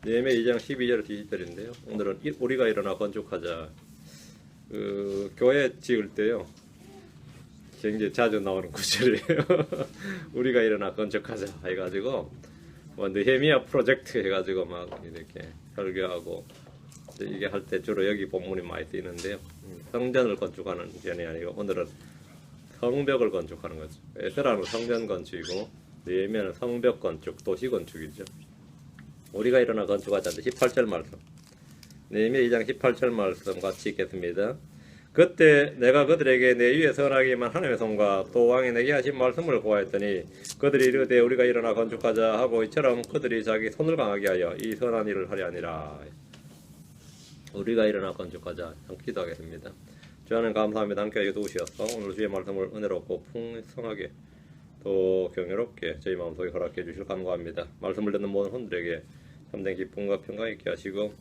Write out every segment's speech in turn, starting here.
느헤미야 2장 12절 20절인데요. 오늘은 우리가 일어나 건축하자. 교회 지을 때요, 굉장히 자주 나오는 구절이에요. 우리가 일어나 건축하자 해가지고 느헤미야 프로젝트 해가지고 막 이렇게 설교하고 이게 할 때 주로 여기 본문이 많이 쓰이는데요. 성전을 건축하는 견이 아니고 오늘은 성벽을 건축하는 거죠. 에스라는 성전 건축이고 느헤미야는 성벽 건축, 도시 건축이죠. 우리가 일어나 건축하자. 18절 말씀. 느헤미야 2장 18절 말씀 같이 읽겠습니다. 그때 내가 그들에게 내 위에 선하기만 하나님의 손과 또 왕이 내게 하신 말씀을 고하였더니 그들이 이르되 우리가 일어나 건축하자 하고 이처럼 그들이 자기 손을 강하게 하여 이 선한 일을 하려 하니라. 우리가 일어나 건축하자. 기도하겠습니다. 주 하나님 감사합니다. 함께 도우시어서 오늘 주의 말씀을 은혜롭고 풍성하게 또 경외롭게 저희 마음속에 허락해 주실 간구합니다. 말씀을 듣는 모든 혼들에게 참된 기쁨과 평강 있게 하시고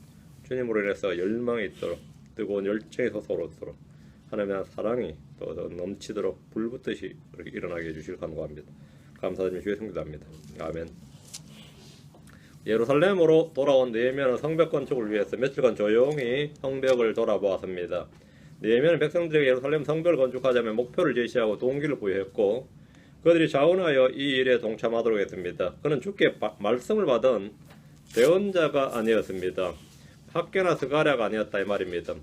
주님으로 인해서 열망이 있도록 뜨거운 열정이 솟아오르도록 하나님의 사랑이 또 넘치도록 불붙듯이 일어나게 해주실 간구합니다. 감사드리며 주의 성기도합니다. 아멘. 예루살렘으로 돌아온 느헤미야는 성벽 건축을 위해서 며칠간 조용히 성벽을 돌아보았습니다. 느헤미야는 백성들에게 예루살렘 성벽을 건축하자면 목표를 제시하고 동기를 부여했고 그들이 자원하여 이 일에 동참하도록 했습니다. 그는 주께 말씀을 받은 대언자가 아니었습니다. 학개나 스가랴가 아니었다 이 말입니다.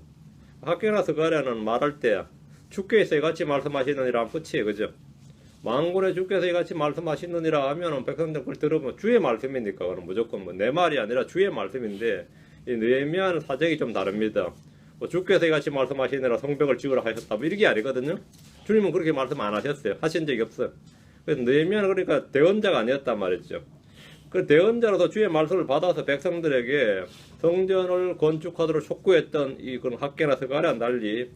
학개나 스가랴는 말할 때 주께서 이같이 말씀하시느니라 끝이에요. 그죠? 만군의 주께서 이같이 말씀하시느니라 하면은 백성들 그걸 들으면 주의 말씀이니까 그건 무조건 내 말이 아니라 주의 말씀인데 이 느헤미야는 사정이 좀 다릅니다. 주께서 이같이 말씀하시느니라 성벽을 지으라 하셨다 뭐 이게 아니거든요. 주님은 그렇게 말씀 안 하셨어요. 하신 적이 없어요. 그래서 느헤미야는 그러니까 대언자가 아니었단 말이죠. 그 대언자로서 주의 말씀을 받아서 백성들에게 성전을 건축하도록 촉구했던 이 그런 학개나 스가랴와 달리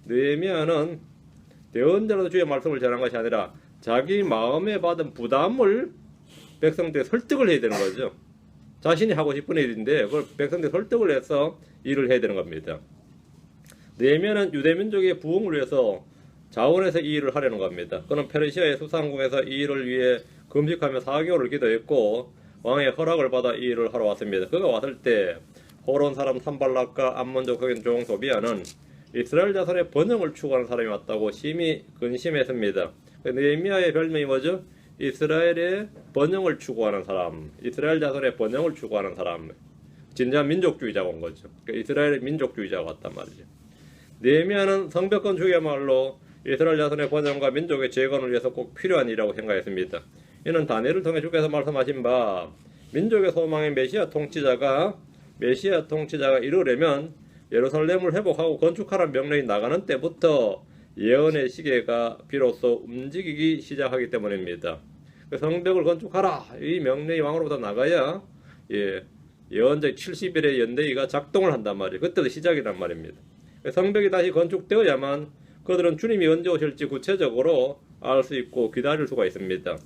느헤미야는 대언자로서 주의 말씀을 전한 것이 아니라 자기 마음에 받은 부담을 백성들에 설득을 해야 되는 거죠. 자신이 하고 싶은 일인데 그걸 백성들에 설득을 해서 일을 해야 되는 겁니다. 느헤미야는 유대민족의 부흥을 위해서 자원해서 이 일을 하려는 겁니다. 그는 페르시아의 수상궁에서 이 일을 위해 금식하며 4개월을 기도했고 왕의 허락을 받아 이 일을 하러 왔습니다. 그가 왔을 때 호론 사람 산발락과 암몬족 흑인 종 도비아는 이스라엘 자손의 번영을 추구하는 사람이 왔다고 심히 근심했습니다. 느헤미야의 별명이 뭐죠? 이스라엘의 번영을 추구하는 사람, 이스라엘 자손의 번영을 추구하는 사람, 진짜 민족주의자가 온 거죠. 그러니까 이스라엘의 민족주의자가 왔단 말이죠. 느헤미야는 성벽 건축이야말로 이스라엘 자손의 번영과 민족의 재건을 위해서 꼭 필요한 일이라고 생각했습니다. 이는 다니엘을 통해 주께서 말씀하신 바 민족의 소망인 메시아 통치자가 이르려면 예루살렘을 회복하고 건축하라는 명령이 나가는 때부터 예언의 시계가 비로소 움직이기 시작하기 때문입니다. 성벽을 건축하라 이 명령이 왕으로부터 나가야 예언적 70일의 연대기가 작동을 한단 말이에요. 그때도 시작이란 말입니다. 성벽이 다시 건축되어야만 그들은 주님이 언제 오실지 구체적으로 알 수 있고 기다릴 수가 있습니다.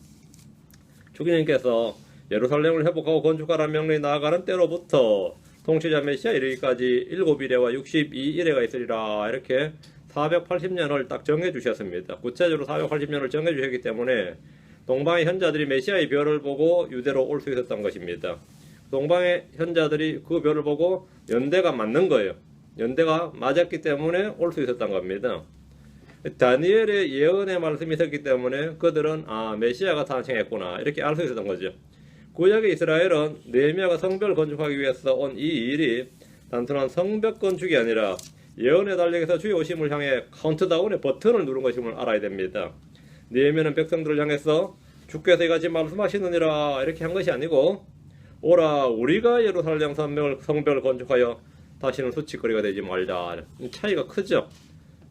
주님께서 예루살렘을 회복하고 건축하라는 명령이 나아가는 때로부터 통치자 메시아 이르기까지 7일에와 62일에가 있으리라 이렇게 480년을 딱 정해주셨습니다. 구체적으로 480년을 정해주셨기 때문에 동방의 현자들이 메시아의 별을 보고 유대로 올 수 있었던 것입니다. 동방의 현자들이 그 별을 보고 연대가 맞는 거예요. 연대가 맞았기 때문에 올 수 있었던 겁니다. 다니엘의 예언의 말씀이 있었기 때문에 그들은 메시아가 탄생했구나 이렇게 알 수 있었던 거죠. 구약의 이스라엘은 느헤미야가 성벽을 건축하기 위해서 온 이 일이 단순한 성벽 건축이 아니라 예언의 달력에서 주의 오심을 향해 카운트다운의 버튼을 누른 것임을 알아야 됩니다. 느헤미야는 백성들을 향해서 주께서 이같이 말씀하시느니라 이렇게 한 것이 아니고 오라 우리가 예루살렘 성벽을 건축하여 다시는 수치거리가 되지 말자. 차이가 크죠.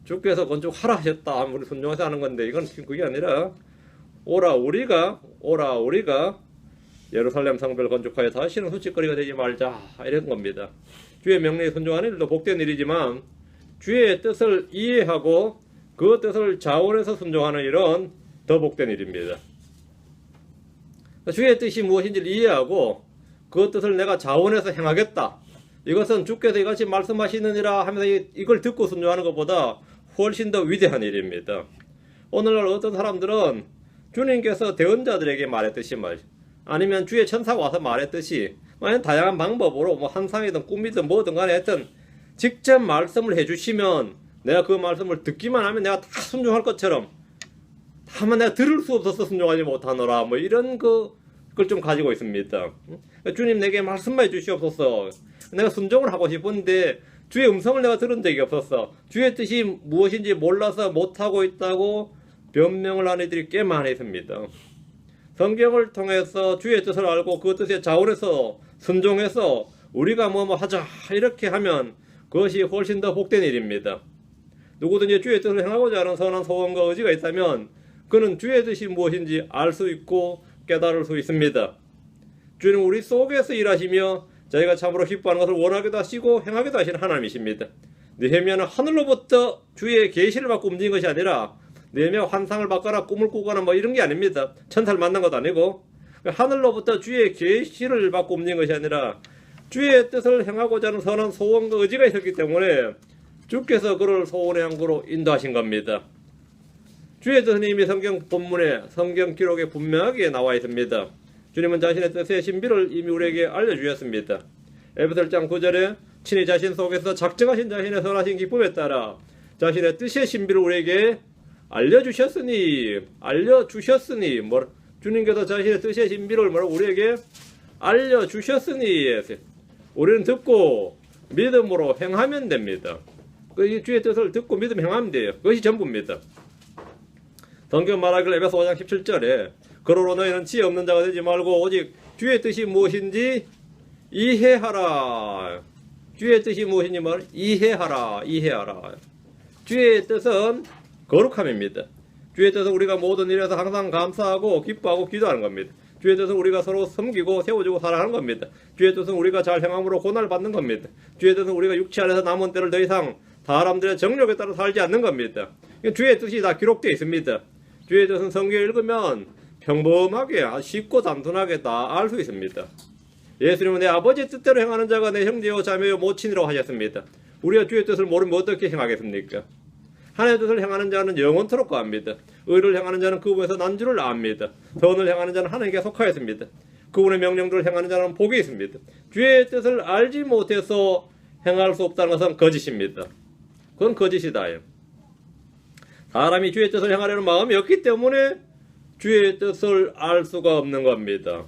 주께서 건축하라 하셨다 하면 우리 순종해서 하는 건데 이건 그게 아니라 오라 우리가 예루살렘 성벽을 건축하여 다시는 수치거리가 되지 말자 이런 겁니다. 주의 명령에 순종하는 일도 복된 일이지만 주의 뜻을 이해하고 그 뜻을 자원해서 순종하는 일은 더 복된 일입니다. 주의 뜻이 무엇인지를 이해하고 그 뜻을 내가 자원해서 행하겠다. 이것은 주께서 이같이 말씀하시느니라 하면서 이걸 듣고 순종하는 것보다 훨씬 더 위대한 일입니다. 오늘날 어떤 사람들은 주님께서 대언자들에게 말했듯이 아니면 주의 천사가 와서 말했듯이 다양한 방법으로 뭐 환상이든 꿈이든 뭐든 간에 하여튼 직접 말씀을 해주시면 내가 그 말씀을 듣기만 하면 내가 다 순종할 것처럼 다만 내가 들을 수 없어서 순종하지 못하노라 뭐 이런 그걸 좀 가지고 있습니다. 주님 내게 말씀만 해주시옵소서. 내가 순종을 하고 싶은데 주의 음성을 내가 들은 적이 없었어. 주의 뜻이 무엇인지 몰라서 못하고 있다고 변명을 하는 이들이 꽤 많이 있습니다. 성경을 통해서 주의 뜻을 알고 그 뜻에 자원해서 순종해서 우리가 뭐 하자 이렇게 하면 그것이 훨씬 더 복된 일입니다. 누구든지 주의 뜻을 행하고자 하는 선한 소원과 의지가 있다면 그는 주의 뜻이 무엇인지 알 수 있고 깨달을 수 있습니다. 주는 우리 속에서 일하시며 저희가 참으로 기뻐하는 것을 원하기도 하시고 행하기도 하시는 하나님이십니다. 느헤미야는 하늘로부터 주의 계시를 받고 움직인 것이 아니라 느헤미야 환상을 받거나 꿈을 꾸거나 뭐 이런 게 아닙니다. 천사를 만난 것도 아니고 하늘로부터 주의 계시를 받고 움직인 것이 아니라 주의 뜻을 행하고자 하는 선한 소원과 의지가 있었기 때문에 주께서 그를 소원의 항구로 인도하신 겁니다. 주의 뜻은 이미 성경 본문에 성경 기록에 분명하게 나와 있습니다. 주님은 자신의 뜻의 신비를 이미 우리에게 알려주셨습니다. 에베소서 1장 9절에 친히 자신 속에서 작정하신 자신의 선하신 기쁨에 따라 자신의 뜻의 신비를 우리에게 알려주셨으니 주님께서 자신의 뜻의 신비를 우리에게 알려주셨으니 우리는 듣고 믿음으로 행하면 됩니다. 그 주의 뜻을 듣고 믿음 행하면 돼요. 그것이 전부입니다. 성경 말하기를 에베소 5장 17절에 그러므로 너희는 지혜 없는 자가 되지 말고 오직 주의 뜻이 무엇인지 이해하라. 주의 뜻이 무엇인지 이해하라. 주의 뜻은 거룩함입니다. 주의 뜻은 우리가 모든 일에서 항상 감사하고 기뻐하고 기도하는 겁니다. 주의 뜻은 우리가 서로 섬기고 세워주고 사랑하는 겁니다. 주의 뜻은 우리가 잘 행함으로 고난을 받는 겁니다. 주의 뜻은 우리가 육체 안에서 남은 때를 더 이상 사람들의 정욕에 따라 살지 않는 겁니다. 주의 뜻이 다 기록되어 있습니다. 주의 뜻은 성경을 읽으면 평범하게 쉽고 단순하게 다 알 수 있습니다. 예수님은 내 아버지의 뜻대로 행하는 자가 내 형제요 자매요 모친이라고 하셨습니다. 우리가 주의 뜻을 모르면 어떻게 행하겠습니까? 하나님의 뜻을 행하는 자는 영원토록 거합니다. 의를 행하는 자는 그분에서 난 줄을 압니다. 선을 행하는 자는 하나님께 속하였습니다. 그분의 명령들을 행하는 자는 복이 있습니다. 주의 뜻을 알지 못해서 행할 수 없다는 것은 거짓입니다. 그건 거짓이다. 사람이 주의 뜻을 행하려는 마음이 없기 때문에 주의 뜻을 알 수가 없는 겁니다.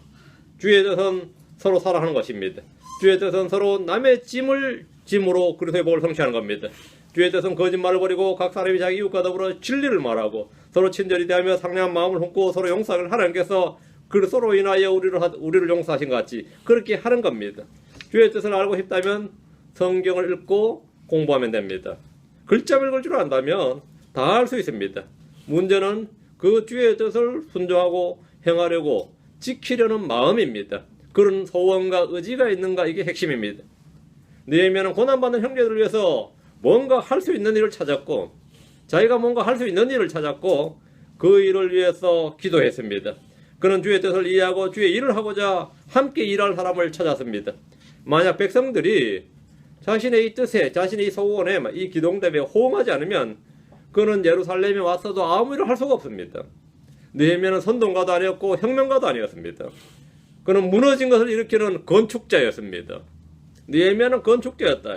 주의 뜻은 서로 사랑하는 것입니다. 주의 뜻은 서로 남의 짐을 짐으로 그리스도의 복을 성취하는 겁니다. 주의 뜻은 거짓말을 버리고 각 사람이 자기 이웃과 더불어 진리를 말하고 서로 친절히 대하며 상냥한 마음을 품고 서로 용서하기를 하나님께서 그 서로 인하여 우리를 용서하신 것 같이 그렇게 하는 겁니다. 주의 뜻을 알고 싶다면 성경을 읽고 공부하면 됩니다. 글자 읽을 줄 안다면 다 알 수 있습니다. 문제는 그 주의 뜻을 순종하고 행하려고 지키려는 마음입니다. 그런 소원과 의지가 있는가 이게 핵심입니다. 느헤미야는 고난받는 형제들을 위해서 뭔가 할 수 있는 일을 찾았고 자기가 뭔가 할 수 있는 일을 찾았고 그 일을 위해서 기도했습니다. 그는 주의 뜻을 이해하고 주의 일을 하고자 함께 일할 사람을 찾았습니다. 만약 백성들이 자신의 이 뜻에 자신의 이 소원에 이 기도응답에 호응하지 않으면 그는 예루살렘에 왔어도 아무 일을 할 수가 없습니다. 느헤미야는 선동가도 아니었고 혁명가도 아니었습니다. 그는 무너진 것을 일으키는 건축자였습니다. 느헤미야는 건축자였다.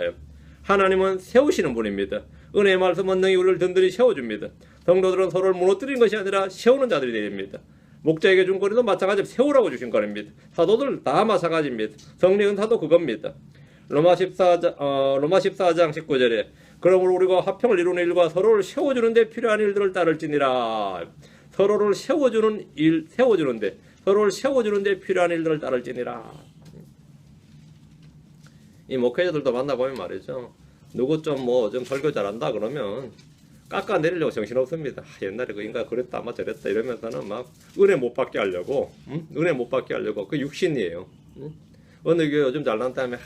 하나님은 세우시는 분입니다. 은혜의 말씀은 능히 우리를 든든히 세워줍니다. 성도들은 서로를 무너뜨리는 것이 아니라 세우는 자들이 됩니다. 목자에게 준 거리도 마찬가지로 세우라고 주신 거입니다. 사도들 다 마찬가지입니다. 성령 은사도 그겁니다. 로마 14장 19절에 그러므로 우리가 화평을 이루는 일과 서로를 세워주는 데 필요한 일들을 따를지니라. 서로를 세워주는 데 필요한 일들을 따를지니라. 이 목회자들도 만나보면 말이죠. 누구 좀 설교 잘한다 그러면 깎아내리려고 정신없습니다. 옛날에 그 인간 그랬다 아마 저랬다 이러면서는 막 은혜 못 받게 하려고 그 육신이에요. 어느 교회 요즘 잘난 다음에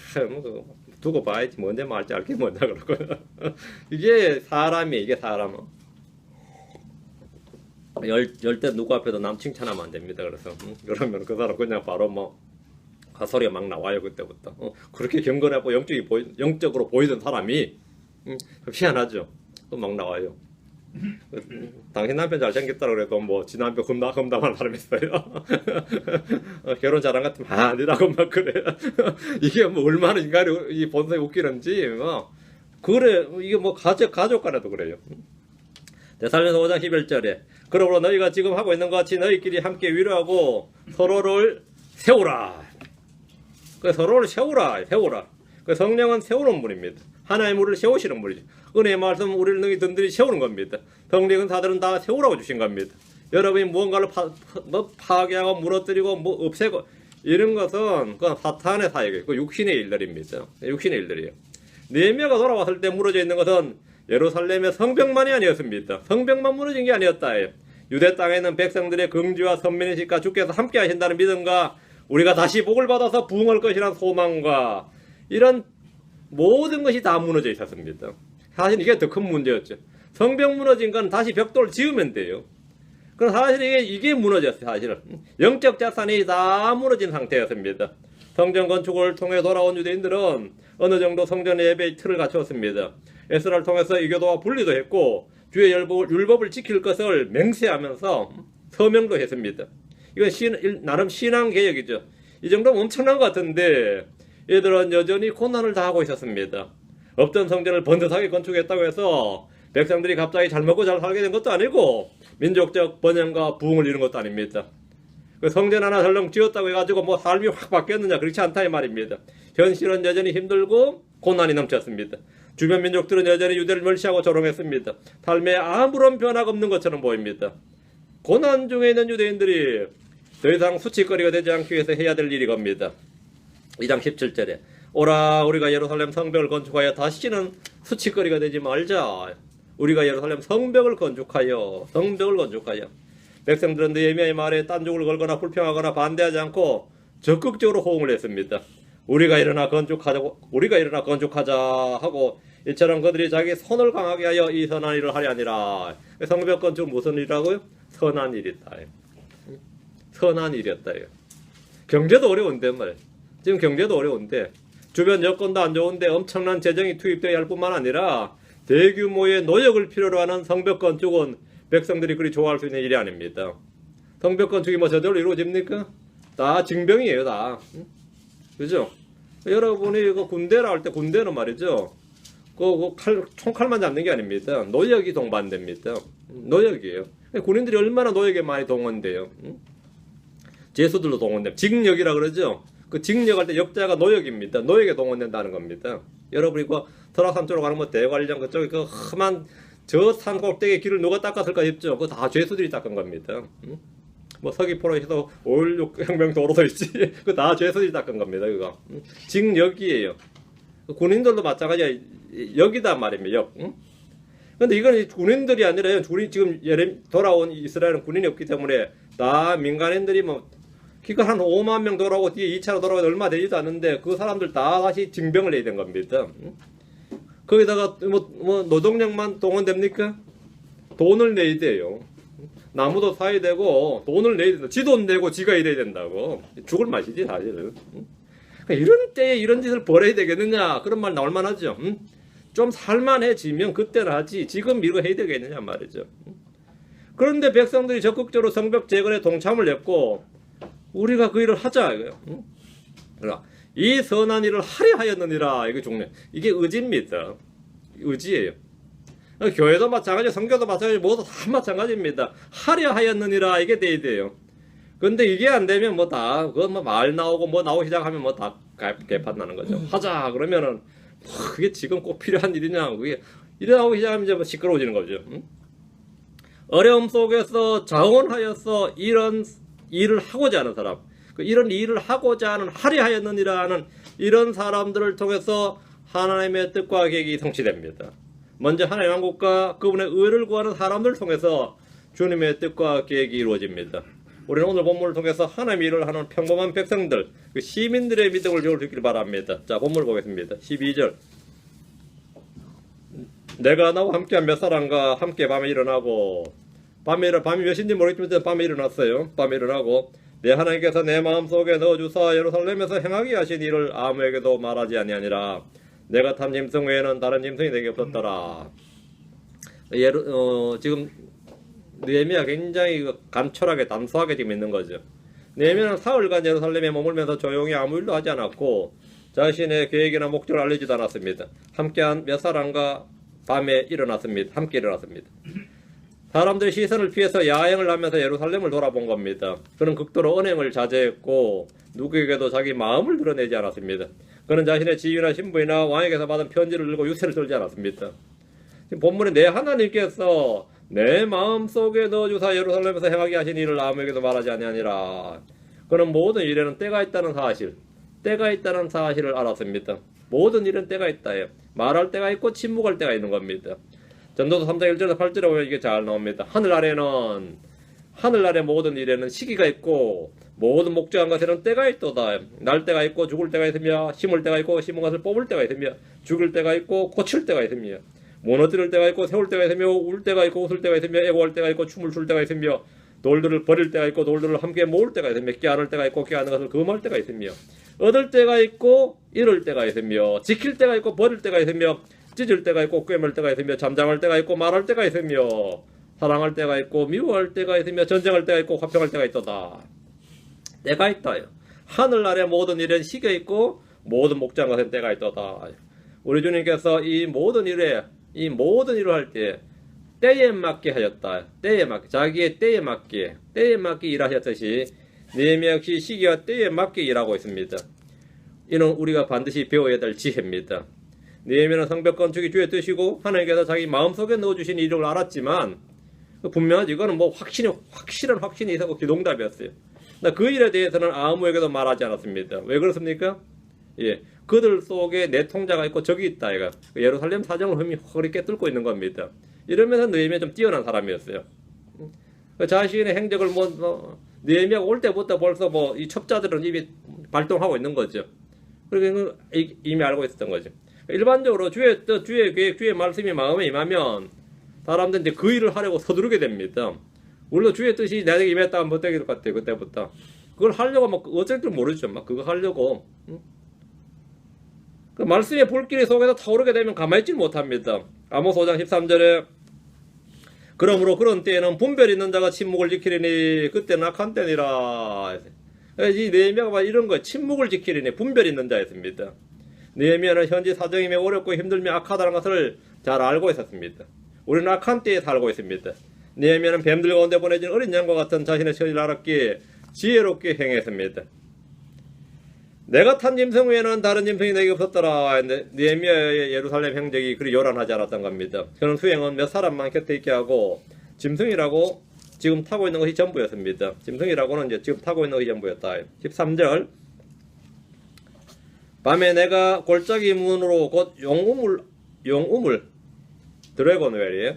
두고 봐야지 뭔데 말지 알게 뭔다 그러고 이게 사람은 열대 누구 앞에도 남 칭찬하면 안 됩니다. 그래서 그러면 그 사람 그냥 바로 가소리가 막 나와요. 그때부터 그렇게 경건하고 영적으로 보이던 사람이 희한하죠. 또 막 나와요. 당신 남편 잘생겼다 그래도 뭐 지 남편 험담하는 사람 있어요. 결혼 잘한 것 같으면 아니라고 막 그래. 이게 뭐 얼마나 인간이 이 본성이 웃기는지 뭐 그래. 이게 뭐 가족 간에도 그래요. 데살로니가서 5장 11절에 그러므로 너희가 지금 하고 있는 것 같이 너희끼리 함께 위로하고 서로를 세우라. 서로를 세우라. 성령은 세우는 분입니다. 하나의 물을 세우시는 분이죠. 은혜의 말씀 우리를 능히 든든히 세우는 겁니다. 성령은 사들은 다 세우라고 주신 겁니다. 여러분이 무언가를 파괴하고 무너뜨리고 뭐 없애고 이런 것은 그 사탄의 사역이에요. 그 육신의 일들입니다. 육신의 일들이에요. 느헤미야가 돌아왔을 때 무너져 있는 것은 예루살렘의 성벽만이 아니었습니다. 성벽만 무너진 게 아니었다. 유대 땅에 있는 백성들의 긍지와 선민의식과 주께서 함께 하신다는 믿음과 우리가 다시 복을 받아서 부흥할 것이라는 소망과 이런 모든 것이 다 무너져 있었습니다. 사실 이게 더 큰 문제였죠. 성벽 무너진 건 다시 벽돌을 지으면 돼요. 그럼 사실 이게 무너졌어요. 사실은 영적 자산이 다 무너진 상태였습니다. 성전 건축을 통해 돌아온 유대인들은 어느 정도 성전 예배의 틀을 갖추었습니다. 에스라를 통해서 이교도와 분리도 했고 주의 율법을 지킬 것을 맹세하면서 서명도 했습니다. 이건 나름 신앙 개혁이죠. 이 정도면 엄청난 것 같은데 얘들은 여전히 고난을 당하고 있었습니다. 없던 성전을 번듯하게 건축했다고 해서 백성들이 갑자기 잘 먹고 잘 살게 된 것도 아니고 민족적 번영과 부흥을 이룬 것도 아닙니다. 그 성전 하나 설렁 지었다고 해가지고 뭐 삶이 확 바뀌었느냐, 그렇지 않다 이 말입니다. 현실은 여전히 힘들고 고난이 넘쳤습니다. 주변 민족들은 여전히 유대를 멸시하고 조롱했습니다. 삶에 아무런 변화가 없는 것처럼 보입니다. 고난 중에 있는 유대인들이 더 이상 수치거리가 되지 않기 위해서 해야 될 일이 겁니다. 2장 17절에 오라 우리가 예루살렘 성벽을 건축하여 다시는 수치거리가 되지 말자. 우리가 예루살렘 성벽을 건축하여 백성들은 느헤미야의 말에 딴죽을 걸거나 불평하거나 반대하지 않고 적극적으로 호응을 했습니다. 우리가 일어나 건축하자 하고 이처럼 그들이 자기 손을 강하게 하여 이 선한 일을 하려 하니라. 성벽 건축 무슨 일이라고요? 선한 일이다. 선한 일이었다. 경제도 어려운데 말. 지금 경제도 어려운데 주변 여건도 안 좋은데 엄청난 재정이 투입되어야 할 뿐만 아니라 대규모의 노력을 필요로 하는 성벽 건축은 백성들이 그리 좋아할 수 있는 일이 아닙니다. 성벽 건축이 뭐 저절로 이루어집니까? 다 징병이에요, 다. 그죠? 여러분이 그 군대라 할 때 군대는 말이죠. 총칼만 잡는 게 아닙니다. 노역이 동반됩니다. 노역이에요. 군인들이 얼마나 노역에 많이 동원돼요. 제수들도 동원돼요. 직역이라 그러죠. 그 직역할 때 역자가 노역입니다. 노역에 동원된다는 겁니다. 여러분이 그 설악산 쪽으로 가는 뭐 대관령 그쪽에 그 험한 저 산 꼭대기 길을 누가 닦았을까 싶죠. 그거 다 죄수들이 닦은 겁니다. 뭐 서귀포로 해서 5.16 혁명 도로도 있지. 그거 다 죄수들이 닦은 겁니다. 그거. 직역이에요. 군인들도 마찬가지야. 역이단 말입니다. 역. 근데 이건 군인들이 아니라 지금 돌아온 이스라엘은 군인이 없기 때문에 다 민간인들이 뭐 기껏 한 5만 명 돌아오고 뒤에 2차로 돌아오고 얼마 되지도 않는데 그 사람들 다 다시 징병을 해야 된 겁니다. 거기다가 뭐 노동력만 동원됩니까? 돈을 내야 돼요. 나무도 사야 되고 돈을 내야 된다. 지도 내고 지가 일해야 된다고. 죽을 맛이지 사실은. 이런 때에 이런 짓을 벌여야 되겠느냐 그런 말 나올 만하죠. 좀 살만해지면 그때는 하지 지금 이거 해야 되겠느냐 말이죠. 그런데 백성들이 적극적으로 성벽 재건에 동참을 했고 우리가 그 일을 하자 이거요. 이 선한 일을 하려 하였느니라. 이게 중요해. 이게 의지입니다. 의지예요. 교회도 마찬가지, 성교도 마찬가지, 모두 다 마찬가지입니다. 하려 하였느니라 이게 돼야 돼요. 근데 이게 안 되면 뭐 다 그거 뭐 말 나오고 뭐 나오기 시작하면 뭐 다 개판 나는 거죠. 하자 그러면은 뭐 그게 지금 꼭 필요한 일이냐 그게 일어나고 시작하면 이제 뭐 시끄러워지는 거죠. 어려움 속에서 자원하여서 이런 일을 하고자 하는 사람, 이런 일을 하고자 하는 하려 하였느니라 하는 이런 사람들을 통해서 하나님의 뜻과 계획이 성취됩니다. 먼저 하나님의 왕국과 그분의 의를 구하는 사람들을 통해서 주님의 뜻과 계획이 이루어집니다. 우리는 오늘 본문을 통해서 하나님의 일을 하는 평범한 백성들, 그 시민들의 믿음을 배울 수 있길 바랍니다. 자, 본문을 보겠습니다. 12절. 내가 나와 함께한 몇 사람과 함께 밤에 일어나고 밤이 몇인지 모르겠지만 밤에 일어났어요. 밤에 일어나고 내 하나님께서 내 마음속에 넣어주사 예루살렘에서 행하게 하신 일을 아무에게도 말하지 아니하니라. 내가 탄 짐승 외에는 다른 짐승이 내게 없었더라. 지금 느헤미야 굉장히 간촐하게 단소하게 지금 있는 거죠. 느헤미야는 사흘간 예루살렘에 머물면서 조용히 아무 일도 하지 않았고 자신의 계획이나 목적을 알리지도 않았습니다. 함께한 몇 사람과 밤에 일어났습니다. 함께 일어났습니다. 사람들의 시선을 피해서 야행을 하면서 예루살렘을 돌아본 겁니다. 그는 극도로 언행을 자제했고 누구에게도 자기 마음을 드러내지 않았습니다. 그는 자신의 지위나 신분이나 왕에게서 받은 편지를 들고 유세를 떨지 않았습니다. 지금 본문에 내 하나님께서 내 마음속에 넣어주사 예루살렘에서 행하게 하신 일을 아무에게도 말하지 아니하니라. 그는 모든 일에는 때가 있다는 사실을 알았습니다. 모든 일은 때가 있다요. 말할 때가 있고 침묵할 때가 있는 겁니다. 전도서 3장 1절에서 8절에 보면 이게 잘 나옵니다. 하늘 아래 모든 일에는 시기가 있고 모든 목적한 것에는 때가 있도다. 날 때가 있고 죽을 때가 있으며 심을 때가 있고 심은 것을 뽑을 때가 있으며 죽일 때가 있고 고칠 때가 있으며 무너뜨릴 때가 있고 세울 때가 있으며 울 때가 있고 웃을 때가 있으며 애고할 때가 있고 춤을 출 때가 있으며 돌들을 버릴 때가 있고 돌들을 함께 모을 때가 있으며 껴안을 때가 있고 껴안는 것을 금할 때가 있으며 얻을 때가 있고 잃을 때가 있으며 지킬 때가 있고 버릴 때가 있으며 찢을 때가 있고 꿰맬 때가 있으며 잠잠할 때가 있고 말할 때가 있으며 사랑할 때가 있고 미워할 때가 있으며 전쟁할 때가 있고 화평할 때가 있도다. 때가 있다요. 하늘 아래 모든 일엔 시기가 있고 모든 목적한 것엔 때가 있도다. 우리 주님께서 이 모든 일을 할 때 때에 맞게 하셨다. 때에 맞게, 자기의 때에 맞게 일하셨듯이 느헤미야 역시 시기와 때에 맞게 일하고 있습니다. 이는 우리가 반드시 배워야 될 지혜입니다. 느헤미야는 성벽 건축이 주의 뜻이고 하나님께서 자기 마음속에 넣어주신 일을 알았지만 분명하지. 이거는 뭐 확실한 확신이 있었고 기동답이었어요. 그 일에 대해서는 아무에게도 말하지 않았습니다. 왜 그렇습니까? 예, 그들 속에 내 통자가 있고 적이 있다. 얘가 예루살렘 사정을 허리 깨뚫고 있는 겁니다. 이러면서 느헤미야 좀 뛰어난 사람이었어요. 자신의 행적을 느헤미야가 올 때부터 벌써 이 첩자들은 이미 발동하고 있는 거죠. 그러니까 이미 알고 있었던 거죠. 일반적으로 주의 뜻, 주의 계획, 주의 말씀이 마음에 임하면 사람들은 이제 그 일을 하려고 서두르게 됩니다. 물론 주의 뜻이 나에게 임했다 하면 못되게 될 것 같아요. 그때부터 그걸 하려고 어쩔 줄 모르죠. 그거 하려고 그 말씀의 불길이 속에서 타오르게 되면 가만히 있지 못합니다. 아모스 5장 13절에 그러므로 그런 때에는 분별 있는 자가 침묵을 지키리니 그때는 악한 때니라. 이 느헤미야가 이런 거 침묵을 지키리니 분별 있는 자였습니다. 느헤미야는 현지 사정이 매우 어렵고 힘들며 악하다는 것을 잘 알고 있었습니다. 우리는 악한 때에 살고 있습니다. 느헤미야는 뱀들 가운데 보내진 어린 양과 같은 자신의 처지를 알았기에 지혜롭게 행했습니다. 내가 탄 짐승 외에는 다른 짐승이 내게 없었더라. 느헤미야의 예루살렘 행적이 그리 요란하지 않았던 겁니다. 그는 수행은 몇 사람만 곁에 있게 하고 짐승이라고 지금 타고 있는 것이 전부였습니다. 짐승이라고는 이제 지금 타고 있는 것이 전부였다. 13절 밤에 내가 골짜기 문으로 곧 용우물 드래곤웰이에요.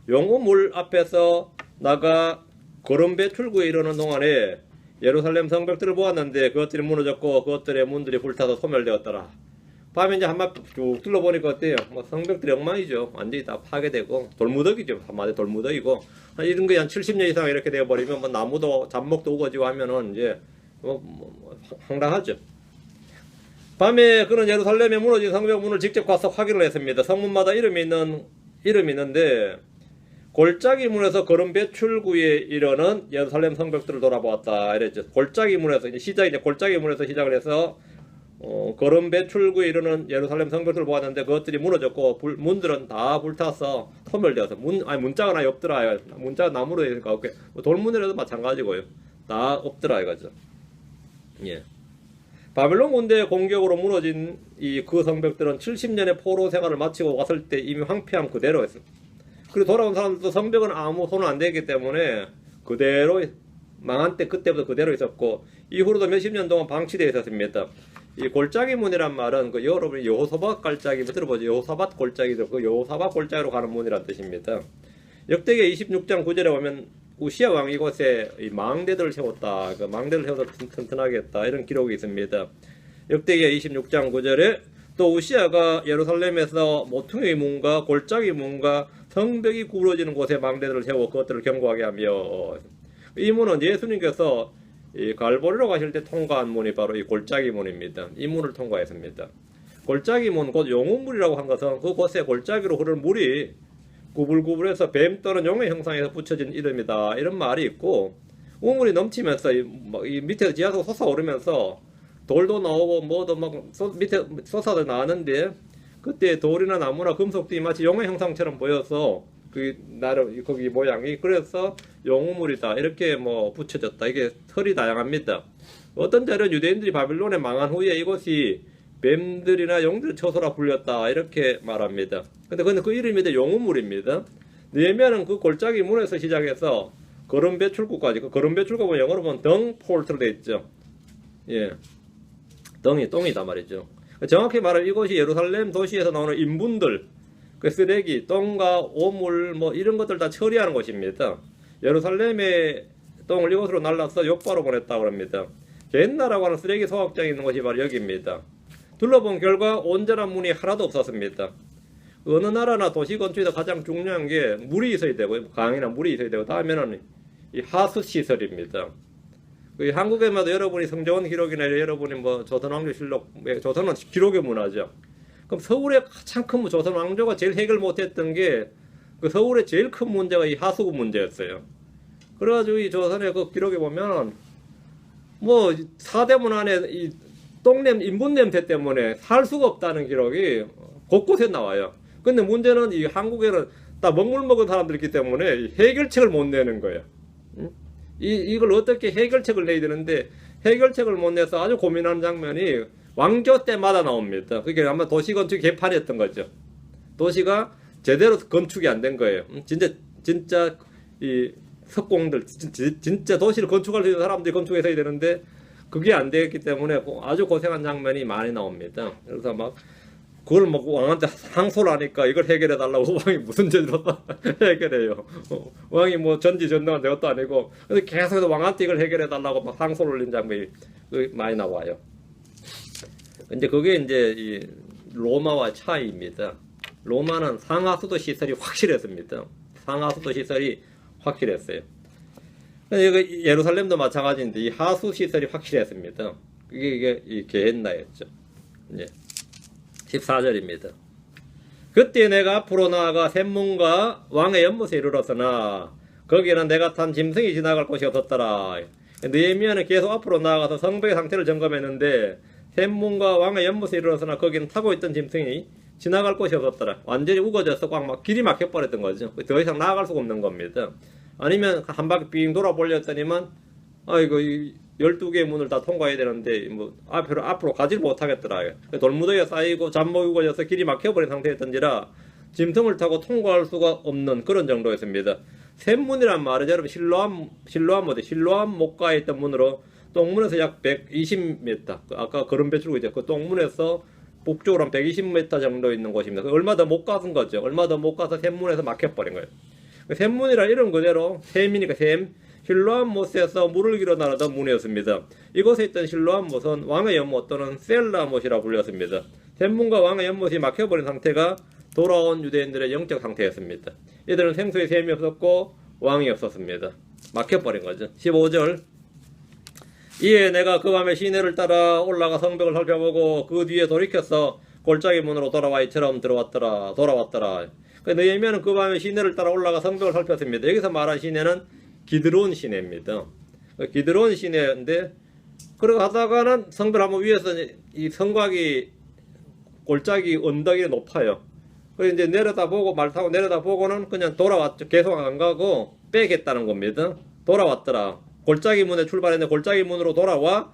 용우물 앞에서 나가 거름배 출구에 이르는 동안에 예루살렘 성벽들을 보았는데 그것들이 무너졌고 그것들의 문들이 불타서 소멸되었더라. 밤에 이제 한번 쭉 둘러보니까 어때요? 성벽들이 엉망이죠. 완전히 다 파괴되고 돌무더기죠. 한마디 돌무더기고 이런 게 한 70년 이상 이렇게 되어버리면 나무도 잡목도 우거지고 하면은 이제 황당하죠. 밤에 그는 예루살렘에 무너진 성벽 문을 직접 가서 확인을 했습니다. 성문마다 이름이 있는데 골짜기 문에서 거름배 출구에 이르는 예루살렘 성벽들을 돌아보았다. 이랬죠. 골짜기 문에서 골짜기 문에서 시작을 해서 거름배 출구에 이르는 예루살렘 성벽들을 보았는데 그것들이 무너졌고 문들은 다 불타서 소멸되어서 문자가 하나 없더라. 문자가 나무로 되니까 돌문이라도 마찬가지고요. 다 없더라 이거죠. 예. 바벨론 군대의 공격으로 무너진 그 성벽들은 70년의 포로 생활을 마치고 왔을 때 이미 황폐함 그대로였어요. 그리고 돌아온 사람들도 성벽은 아무 손은 안 되기 때문에 그대로 망한 때 그때부터 그대로 있었고 이후로도 몇십 년 동안 방치되어 있었습니다. 이 골짜기 문이란 말은 여러분이 여호사밧 골짜기 들어보죠. 여호사밧 골짜기죠. 그 여호사밧 골짜기로 가는 문이란 뜻입니다. 역대기 26장 9절에 보면 우시야 왕이 이곳에 이 망대들을 세웠다. 그 망대를 세워서 튼튼하게 했다. 이런 기록이 있습니다. 역대기 26장 9절에 또 우시야가 예루살렘에서 모퉁이 문과 골짜기 문과 성벽이 구부러지는 곳에 망대들을 세워 그것들을 견고하게 하며 이 문은 예수님께서 이 갈보리로 가실 때 통과한 문이 바로 이 골짜기 문입니다. 이 문을 통과했습니다. 골짜기 문, 곧 용우물이라고 한 것은 그곳에 골짜기로 흐르는 물이 구불구불해서 뱀 또는 용의 형상에서 붙여진 이름이다. 이런 말이 있고, 우물이 넘치면서 이 밑에서 지하수 솟아오르면서 돌도 나오고 뭐도 막 밑에 솟아서 나는데, 그때 돌이나 나무나 금속들이 마치 용의 형상처럼 보여서 그 나름 거기 모양이 그래서 용우물이다 이렇게 뭐 붙여졌다. 이게 설이 다양합니다. 어떤 자료는 유대인들이 바빌론에 망한 후에 이곳이 뱀들이나 용들 처소라 불렸다 이렇게 말합니다. 근데 그 이름이 용우물입니다. 느헤미야는 그 골짜기 문에서 시작해서 거름 배출구까지, 그 거름 배출구는 영어로 보면 덩 폴트로 되어 있죠. 예, 똥이다 말이죠. 정확히 말하면 이곳이 예루살렘 도시에서 나오는 인분들, 그 쓰레기, 똥과 오물 뭐 이런 것들 다 처리하는 곳입니다. 예루살렘의 똥을 이곳으로 날라서 요바로 보냈다고 합니다. 겐나라고 하는 쓰레기 소각장이 있는 곳이 바로 여기입니다. 둘러본 결과 온전한 문이 하나도 없었습니다. 어느 나라나 도시 건축에서 가장 중요한 게 물이 있어야 되고, 강이나 물이 있어야 되고, 다음에는 이 하수 시설입니다. 한국에마도 여러분이 성정원 기록이나 여러분이 뭐 조선왕조실록, 조선은 기록의 문화죠. 그럼 서울의 가장 큰 조선 왕조가 제일 해결 못했던 게 그 서울의 제일 큰 문제가 이 하수구 문제였어요. 그래가지고 이 조선의 그 기록에 보면 뭐 사대문 안에 이 인분 냄새 때문에 살 수가 없다는 기록이 곳곳에 나와요. 근데 문제는 이 한국에는 다 먹물 먹은 사람들이 있기 때문에 해결책을 못 내는 거예요. 이걸 어떻게 해결책을 내야 되는데 해결책을 못 내서 아주 고민하는 장면이 왕조 때마다 나옵니다. 그게 아마 도시건축 개판이었던 거죠. 도시가 제대로 건축이 안 된 거예요. 진짜 이 석공들, 진짜 도시를 건축할 수 있는 사람들이 건축해서 해야 되는데 그게 안 되었기 때문에 아주 고생한 장면이 많이 나옵니다. 그래서 막 그걸 막 왕한테 항소를 하니까 이걸 해결해 달라고 왕이 무슨 죄로 해결해요. 왕이 뭐 전지전능한 것도 아니고 그래서 계속 왕한테 이걸 해결해 달라고 막 항소를 올린 장면이 많이 나와요. 근데 그게 이제 이 로마와 차이입니다. 로마는 상하수도 시설이 확실했습니다. 상하수도 시설이 확실했어요. 여기 예루살렘도 마찬가지인데 이 하수 시설이 확실했습니다. 이게 이 게헨나였죠. 예. 14절입니다. 그때 내가 앞으로 나아가 샘문과 왕의 연못에 이르렀으나 거기에는 내가 탄 짐승이 지나갈 곳이 없었더라. 느헤미야는 계속 앞으로 나아가서 성벽의 상태를 점검했는데 샘문과 왕의 연못에 이르렀으나 거기는 타고 있던 짐승이 지나갈 곳이 없었더라. 완전히 우거져서 막 길이 막혀버렸던 거죠. 더 이상 나아갈 수가 없는 겁니다. 아니면 한 바퀴 빙 돌아보려더니만 아이고 12개의 문을 다 통과해야 되는데 뭐 앞으로 가지를 못하겠더라. 돌무더기가 쌓이고 잠복이 우거져서 길이 막혀버린 상태였던지라 짐승을 타고 통과할 수가 없는 그런 정도였습니다. 샘문이란 말은 여러분 실로암 목가에 있던 문으로 똥문에서 약 120m, 아까 거름 배출구 이제 그 똥문에서 북쪽으로 한 120m 정도 있는 곳입니다. 얼마 더 못 가는 거죠. 얼마 더 못 가서 샘문에서 막혀버린 거예요. 샘문이란 이름 그대로 샘이니까 샘, 실로암못에서 물을 길어 나르던 문이었습니다. 이곳에 있던 실로암못은 왕의 연못 또는 셀라못이라 불렸습니다. 샘문과 왕의 연못이 막혀버린 상태가 돌아온 유대인들의 영적 상태였습니다. 이들은 생수에 샘이 없었고 왕이 없었습니다. 막혀버린 거죠. 15절 이에 내가 그 밤에 시내를 따라 올라가 성벽을 살펴보고 그 뒤에 돌이켜서 골짜기 문으로 돌아와 이처럼 돌아왔더라. 느헤미야는 그 밤에 시내를 따라 올라가 성벽을 살폈습니다. 여기서 말한 시내는 기드론 시내입니다. 기드론 시내인데 그러고 가다가는 성벽 한번 위에서 이 성곽이 골짜기 언덕이 높아요. 그래서 이제 내려다보고 말 타고 내려다보고는 그냥 돌아왔죠. 계속 안 가고 빼겠다는 겁니다. 돌아왔더라. 골짜기 문에 출발했는데 골짜기 문으로 돌아와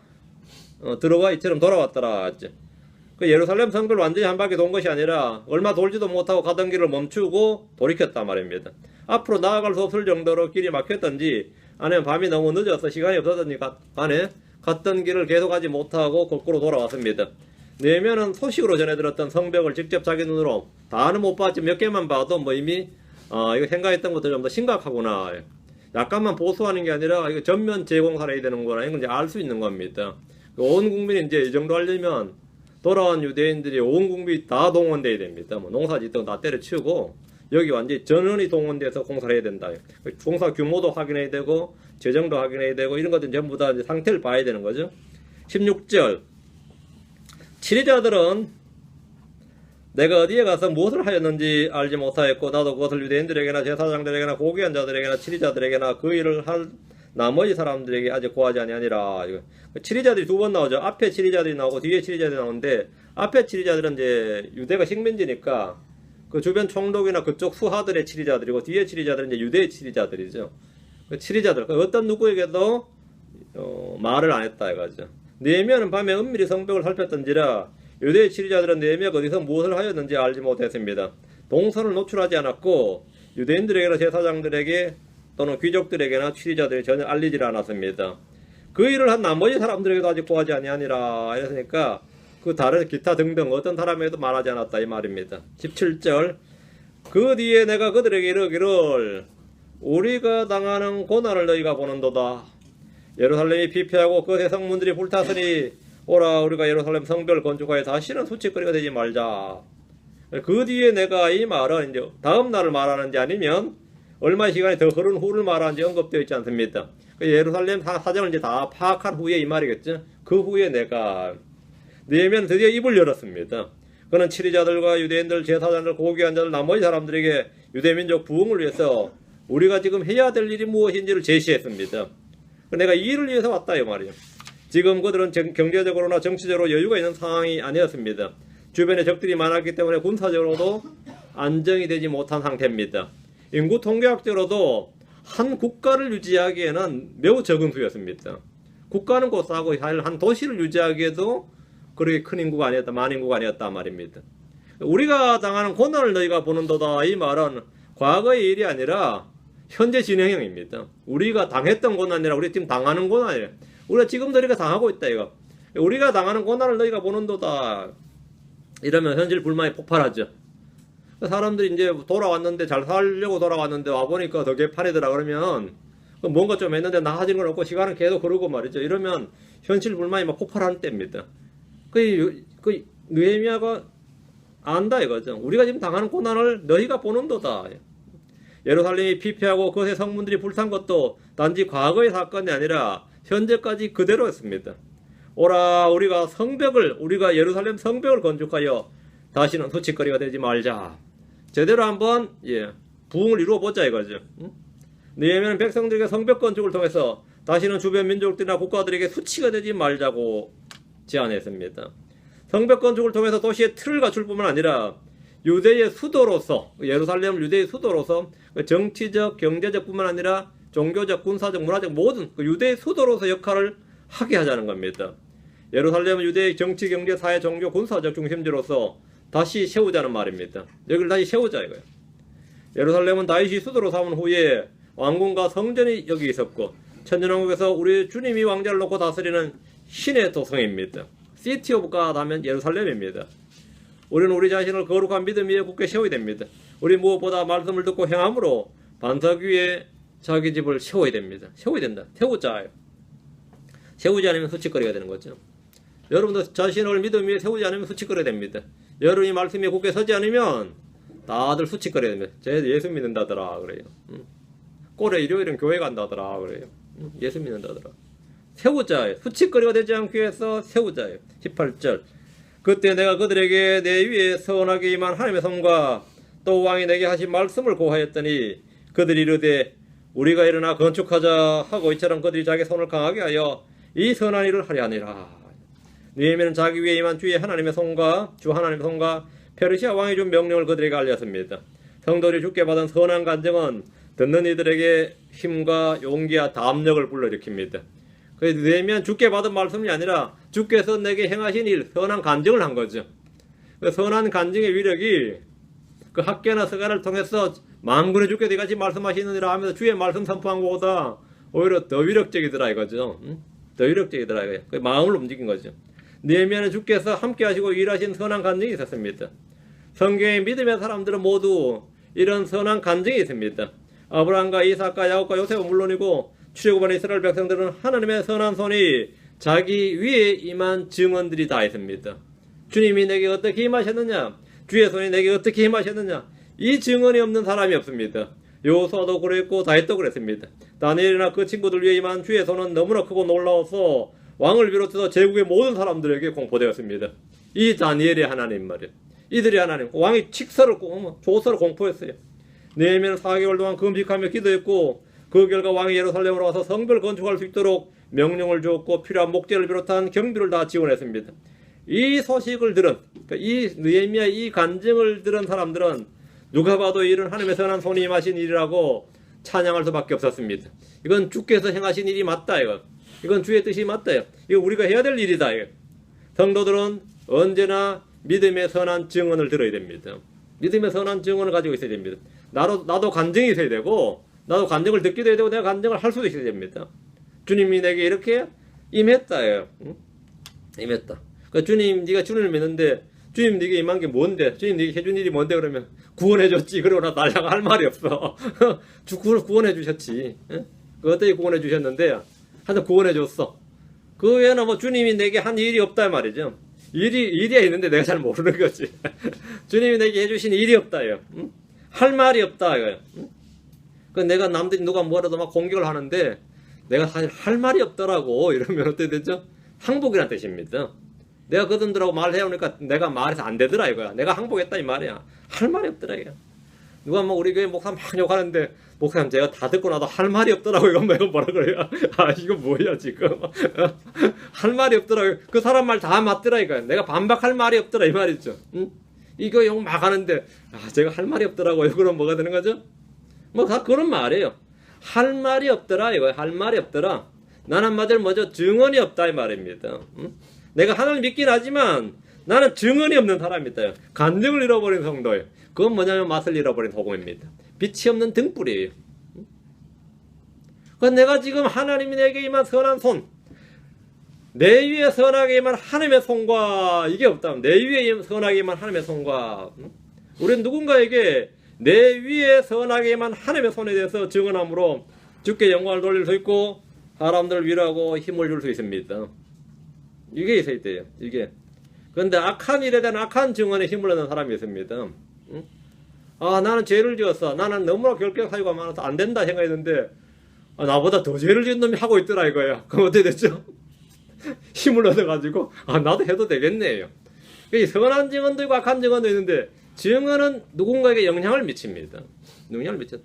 들어와 이처럼 돌아왔더라. 그 예루살렘 성벽을 완전히 한 바퀴 돈 것이 아니라 얼마 돌지도 못하고 가던 길을 멈추고 돌이켰단 말입니다. 앞으로 나아갈 수 없을 정도로 길이 막혔던지 아니면 밤이 너무 늦어서 시간이 없었던지 간에 갔던 길을 계속 가지 못하고 거꾸로 돌아왔습니다. 느헤미야는 소식으로 전해 들었던 성벽을 직접 자기 눈으로 다는 못 봤지 몇 개만 봐도 뭐 이미 이거 생각했던 것도 좀 더 심각하구나. 약간만 보수하는 게 아니라 이거 전면 재공사를 해야 되는구나. 이건 이제 알 수 있는 겁니다. 온 국민이 이제 이 정도 하려면 돌아온 유대인들이 온 국민이 다 동원돼야 됩니다. 뭐 농사 짓던 다 때려치우고 여기 완전히 전원이 동원돼서 공사를 해야 된다. 공사 규모도 확인해야 되고 재정도 확인해야 되고 이런 것들 전부 다 이제 상태를 봐야 되는 거죠. 16절 치리자들은 내가 어디에 가서 무엇을 하였는지 알지 못하였고 나도 그것을 유대인들에게나 제사장들에게나 고귀한 자들에게나 치리자들에게나 그 일을 할 나머지 사람들에게 아직 고하지 아니하니라. 치리자들이 두 번 나오죠. 앞에 치리자들이 나오고 뒤에 치리자들이 나오는데 앞에 치리자들은 이제 유대가 식민지니까 그 주변 총독이나 그쪽 수하들의 치리자들이고 뒤에 치리자들은 이제 유대의 치리자들이죠. 그 치리자들 어떤 누구에게도 말을 안 했다 이거죠. 느헤미야는 밤에 은밀히 성벽을 살폈던지라 유대의 치리자들은 느헤미야가 어디서 무엇을 하였는지 알지 못했습니다. 동선을 노출하지 않았고 유대인들에게나 제사장들에게 또는 귀족들에게나 치리자들이 전혀 알리지 않았습니다. 그 일을 한 나머지 사람들에게도 아직 고하지 아니하니라 했으니까 그 다른 기타 등등 어떤 사람에게도 말하지 않았다 이 말입니다. 17절 그 뒤에 내가 그들에게 이르기를 우리가 당하는 고난을 너희가 보는도다. 예루살렘이 피폐하고 그 대성문들이 불탔으니 오라 우리가 예루살렘 성벽을 건축하여 다시는 수치거리가 되지 말자. 그 뒤에 내가 이 말은 이제 다음 날을 말하는지 아니면 얼마의 시간이 더 흐른 후를 말하는지 언급되어 있지 않습니다. 예루살렘 사정을 이제 다 파악한 후에 이 말이겠죠. 그 후에 내가 느헤미야는 드디어 입을 열었습니다. 그는 치리자들과 유대인들, 제사장들, 고귀한 자들, 나머지 사람들에게 유대민족 부흥을 위해서 우리가 지금 해야 될 일이 무엇인지를 제시했습니다. 내가 이 일을 위해서 왔다 이 말이에요. 지금 그들은 경제적으로나 정치적으로 여유가 있는 상황이 아니었습니다. 주변에 적들이 많았기 때문에 군사적으로도 안정이 되지 못한 상태입니다. 인구 통계학적으로도 한 국가를 유지하기에는 매우 적은 수였습니다. 국가는 곧 싸고 한 도시를 유지하기에도 그렇게 큰 인구가 아니었다, 많은 인구가 아니었다 말입니다. 우리가 당하는 고난을 너희가 보는도다 이 말은 과거의 일이 아니라 현재 진행형입니다. 우리가 당했던 고난이 아니라 우리 지금 당하는 고난이에요. 우리가 지금도 우리가 당하고 있다 이거. 우리가 당하는 고난을 너희가 보는도다. 이러면 현실 불만이 폭발하죠. 사람들이 이제 돌아왔는데 잘 살려고 돌아왔는데 와보니까 더 개판이더라 그러면 뭔가 좀 했는데 나아지는 건 없고 시간은 계속 흐르고 말이죠. 이러면 현실 불만이 막 폭발하는 때입니다. 그 느헤미야가 안다 이거죠. 우리가 지금 당하는 고난을 너희가 보는도다. 예루살렘이 피폐하고 그것의 성문들이 불탄 것도 단지 과거의 사건이 아니라 현재까지 그대로였습니다. 오라 우리가 예루살렘 성벽을 건축하여 다시는 수치거리가 되지 말자. 제대로 한번 부흥을 이루어보자 이거죠. 느헤미야는 백성들에게 성벽 건축을 통해서 다시는 주변 민족들이나 국가들에게 수치가 되지 말자고 제안했습니다. 성벽 건축을 통해서 도시의 틀을 갖출 뿐만 아니라 유대의 수도로서 예루살렘을 유대의 수도로서 정치적, 경제적 뿐만 아니라 종교적, 군사적, 문화적 모든 유대의 수도로서 역할을 하게 하자는 겁니다. 예루살렘은 유대의 정치, 경제, 사회, 종교, 군사적 중심지로서 다시 세우자는 말입니다. 여기를 다시 세우자 이거예요. 예루살렘은 다윗이 수도로 삼은 후에 왕궁과 성전이 여기 있었고 천년왕국에서 우리 주님이 왕자를 놓고 다스리는 신의 도성입니다. 시티 오브 갓 하면 예루살렘입니다. 우리는 우리 자신을 거룩한 믿음 위에 굳게 세워야 됩니다. 우리 무엇보다 말씀을 듣고 행함으로 반석 위에 자기 집을 세워야 됩니다. 세워야 된다. 세우자. 세우지 않으면 수치거리가 되는 거죠. 여러분도 자신을 믿음 위에 세우지 않으면 수치거려야 됩니다. 여러분이 말씀에 굳게 서지 않으면 다들 수치거려야 됩니다. 쟤 예수 믿는다더라 그래요. 꼴에 일요일은 교회 간다더라 그래요. 예수 믿는다더라. 세우자. 수치거리가 되지 않기 위해서 세우자. 18절 그때 내가 그들에게 내 위에 선하게 임한 하나님의 손과 또 왕이 내게 하신 말씀을 고하였더니 그들이 이르되 우리가 일어나 건축하자 하고 이처럼 그들이 자기 손을 강하게 하여 이 선한 일을 하려 하니라. 느헤미야는 자기 위에 임한 주의 하나님의 손과 주 하나님의 손과 페르시아 왕이 준 명령을 그들에게 알렸습니다. 성도들이 주께 받은 선한 간증은 듣는 이들에게 힘과 용기와 담력을 불러일으킵니다. 그래서 느헤미야는 주께 받은 말씀이 아니라 주께서 내게 행하신 일, 선한 간증을 한 거죠. 그 선한 간증의 위력이 그 학계나 서가를 통해서 만군의 주께서 이같이 말씀하시느니라 하면서 주의 말씀 선포한 것보다 오히려 더 위력적이더라 이거죠. 더 위력적이더라 이거예요. 그 마음을 움직인 거죠. 느헤미야는 주께서 함께 하시고 일하신 선한 간증이 있었습니다. 성경의 믿음의 사람들은 모두 이런 선한 간증이 있습니다. 아브라함과 이삭과 야곱과 요셉은 물론이고 출애굽한 이스라엘 백성들은 하나님의 선한 손이 자기 위에 임한 증언들이 다 있습니다. 주님이 내게 어떻게 임하셨느냐, 주의 손이 내게 어떻게 임하셨느냐, 이 증언이 없는 사람이 없습니다. 여호수아도 그랬고 다윗도 그랬습니다. 다니엘이나 그 친구들 위에 임한 주의 손은 너무나 크고 놀라워서 왕을 비롯해서 제국의 모든 사람들에게 공포되었습니다. 이 다니엘의 하나님 말이에요. 이들이 하나님 왕이 조서를 공포했어요. 느헤미야는 4개월 동안 금식하며 기도했고 그 결과 왕이 예루살렘으로 와서 성벽을 건축할 수 있도록 명령을 주었고 필요한 목재를 비롯한 경비를 다 지원했습니다. 이 소식을 들은 이 느헤미야의 이 간증을 들은 사람들은 누가 봐도 이런 하나님의 선한 손이 임하신 일이라고 찬양할 수밖에 없었습니다. 이건 주께서 행하신 일이 맞다. 이건 주의 뜻이 맞다. 이거 우리가 해야 될 일이다. 성도들은 언제나 믿음의 선한 증언을 들어야 됩니다. 믿음의 선한 증언을 가지고 있어야 됩니다. 나도 간증이 있어야 되고 나도 간증을 듣기도 해야 되고 내가 간증을 할 수도 있어야 됩니다. 주님이 내게 이렇게 임했다. 임했다. 그러니까 주님, 네가 주님을 믿는데 주님 네게 임한 게 뭔데? 주님 네게 해준 일이 뭔데? 그러면 구원해줬지. 그러고 나 날라가 할 말이 없어. 구원해주셨지. 그 어떻게 구원해주셨는데 하여튼 구원해줬어. 그 외에는 뭐 주님이 내게 한 일이 없다 말이죠. 일이야 있는데 내가 잘 모르는 거지. 주님이 내게 해주신 일이 없다요. 할 말이 없다. 그 내가 남들이 누가 뭐라도 막 공격을 하는데 내가 사실 할 말이 없더라고. 이러면 어떻게 되죠? 항복이라는 뜻입니다. 내가 그분들하고 말해오니까 내가 말해서 안 되더라 이거야. 내가 항복했다 이 말이야. 할 말이 없더라 이거야. 누가 뭐 우리 교회 목사 막 욕하는데 목사님 제가 다 듣고 나도 할 말이 없더라고. 이거 뭐라 그래요? 아 이거 뭐야 지금. 할 말이 없더라고. 그 사람 말 다 맞더라 이거야. 내가 반박할 말이 없더라 이 말이죠. 응? 이거 욕 막 하는데 아 제가 할 말이 없더라고요. 그럼 뭐가 되는 거죠? 뭐 다 그런 말이에요. 할 말이 없더라 이거야. 할 말이 없더라. 나는 한마디로 뭐죠? 증언이 없다 이 말입니다. 응? 내가 하나님 믿긴 하지만 나는 증언이 없는 사람이다. 간증을 잃어버린 성도예요. 그건 뭐냐면 맛을 잃어버린 소금입니다. 빛이 없는 등불이에요. 그건 내가 지금 하나님이 내게 임한 선한 손, 내 위에 선하게 임한 하나님의 손과 이게 없다면 내 위에 선하게 임한 하나님의 손과 우리는 누군가에게 내 위에 선하게 임한 하나님의 손에 대해서 증언함으로 주께 영광을 돌릴 수 있고 사람들을 위로하고 힘을 줄 수 있습니다. 이게 있어야 돼요. 이게. 그런데 악한 일에 대한 악한 증언에 힘을 얻는 사람이 있습니다. 아 나는 죄를 지었어. 나는 너무나 결격 사유가 많아서 안 된다 생각했는데 아, 나보다 더 죄를 지은 놈이 하고 있더라 이거예요. 그럼 어떻게 됐죠? 힘을 얻어가지고 아 나도 해도 되겠네요. 선한 증언도 있고 악한 증언도 있는데 증언은 누군가에게 영향을 미칩니다. 영향을 미쳤다.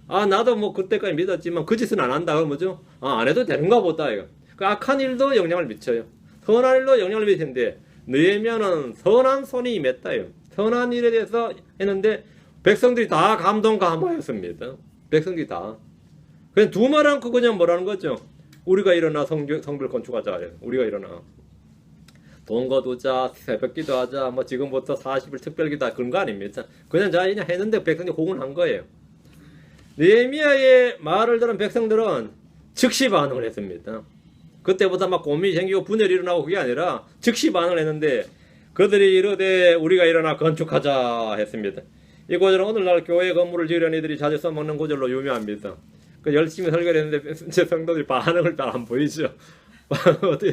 아 나도 뭐 그때까지 믿었지만 그 짓은 안 한다. 그럼 뭐죠? 아 안 해도 되는가 보다 이거. 그 악한 일도 영향을 미쳐요. 선한 일도 영향을 미치는데 느헤미야는 선한 손이 임했다요. 선한 일에 대해서 했는데 백성들이 다 감동감화했습니다. 백성들이 다. 그냥 두 말 않고 그냥 뭐라는 거죠? 우리가 일어나 성벽 건축하자. 우리가 일어나. 돈 거두자, 새벽 기도하자, 뭐 지금부터 40일 특별 기도 그런 거 아닙니다. 그냥 자기냐 했는데 백성들이 공헌한 거예요. 느헤미야의 말을 들은 백성들은 즉시 반응을 했습니다. 그때보다 막 고민이 생기고 분열이 일어나고 그게 아니라 즉시 반응을 했는데 그들이 이르되 우리가 일어나 건축하자 했습니다. 이 구절은 오늘날 교회 건물을 지으려는 이들이 자주 써먹는 구절로 유명합니다. 그 열심히 설교를 했는데 제 성도들이 반응을 잘 안 보이죠. 어떻게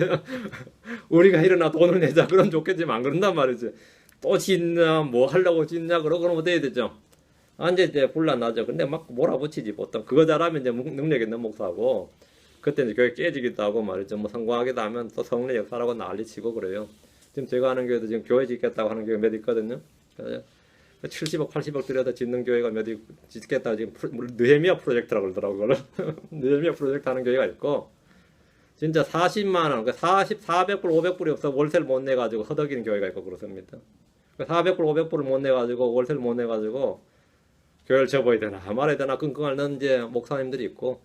우리가 일어나 돈을 내자 그럼 좋겠지만 안 그런단 말이지. 또 짓냐 뭐 하려고 짓냐 그러고는 어떻게 되죠. 이제 곤란하죠. 근데 막 몰아붙이지 보통. 그거 잘하면 이제 능력 있는 목사고 그때 이제 교회 깨지기도 하고 말이죠. 뭐 성공하기도 하면 또 성례 역사라고 난리치고 그래요. 지금 제가 하는 교회도 지금 교회 짓겠다고 하는 교회 몇 있거든요. 70억, 80억 들여서 짓는 교회가 몇 짓겠다. 지금 느헤미야 프로젝트라고 그러더라고요. 느헤미야 프로젝트 하는 교회가 있고, 진짜 40만원, 400불, 500불이 없어 월세를 못 내가지고 허덕이는 교회가 있고 그렇습니다. 400불, 500불을 못 내가지고 월세를 못 내가지고 교회를 접어야 되나 말아야 되나 끙끙 앓는 이제 목사님들이 있고,